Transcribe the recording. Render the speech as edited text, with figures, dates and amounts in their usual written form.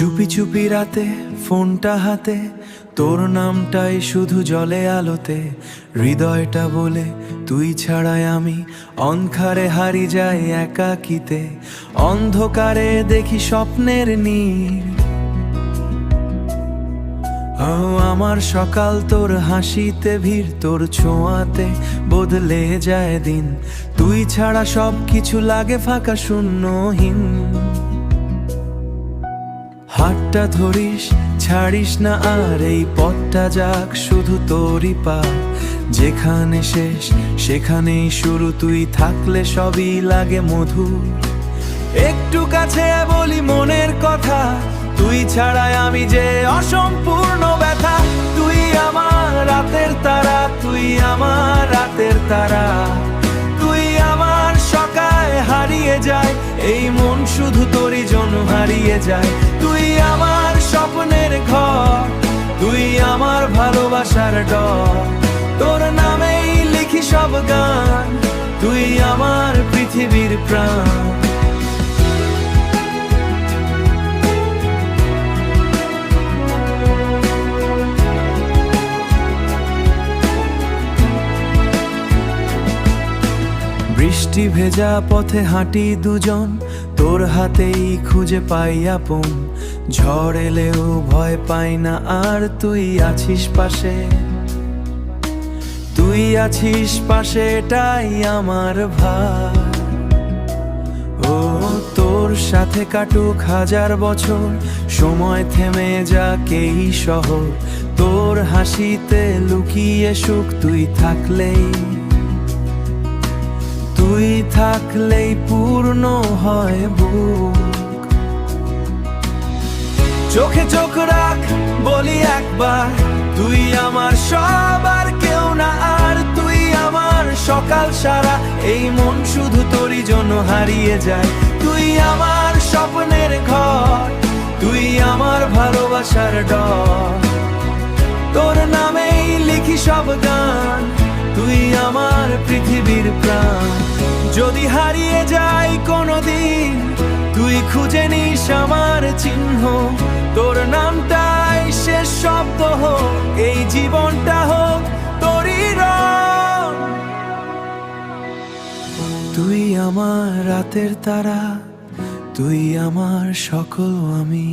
চুপি চুপি রাতে ফোনটা হাতে, তোর নামটাই শুধু জলে আলোতে। হৃদয়টা বলে তুই ছাড়াই আমি অন্ধকারে হারি যাই একাকিতে। অন্ধকারে দেখি স্বপ্নের নীড়, ও আমার সকাল তোর হাসিতে ভিড়, তোর ছোঁয়াতে বদলে যায় দিন। তুই ছাড়া সব কিছু লাগে ফাঁকা শূন্যহীন। হাতটা ধরিস, ছাড়িস না আর এই পথটা যাক শুধু তোরই পার। যেখানে শেষ সেখানেই শুরু, তুই থাকলে সবই লাগে মধুর। একটু কাছে বলি মনের কথা, তুই ছাড়াই আমি যে অসম্পূর্ণ ব্যথা। তুই আমার রাতের তারা, তুই আমার রাতের তারা। তুই আমার সকালে হারিয়ে যায়, এই মন শুধু তোরই জন্য হারিয়ে যায়। তুই আমার স্বপ্নের ঘর, তুই আমার ভালোবাসার ডর। তোর নামেই লিখি সব গান, তুই আমার পৃথিবীর প্রাণ। বৃষ্টি ভেজা পথে হাঁটি দুজন, তোর হাতেই খুঁজে পাই আপন। ঝড় এলেও ভয় পাই না আর, তুই আছিস পাশে। তুই আছিস পাশে, এটাই আমার ভার। ও তোর সাথে কাটুক হাজার বছর, সময় থেমে যাক এই শহর। তোর হাসিতে লুকিয়ে সুখ, তুই থাকলেই, তুই থাকলেই পূর্ণ হয় বুক। চোখে চোখ রাখ বলি একবার, তুই আমার সব আর কেউ না। আর তুই আমার সকাল সারা, এই মন শুধু তোরই জন্য হারিয়ে যায়। তুই আমার স্বপ্নের ঘর, তুই আমার ভালোবাসার ডর। তোর নামেই লিখি সব গান, তুই আমার পৃথিবীর প্রাণ। যদি হারিয়ে যাই কোনোদিন, তুই খুঁজে নিস আমার চিহ্ন। তোর নামটাই শেষ শব্দ হোক, এই জীবনটা হোক তোরই রং। তুই আমার রাতের তারা, তুই আমার সকল আমি।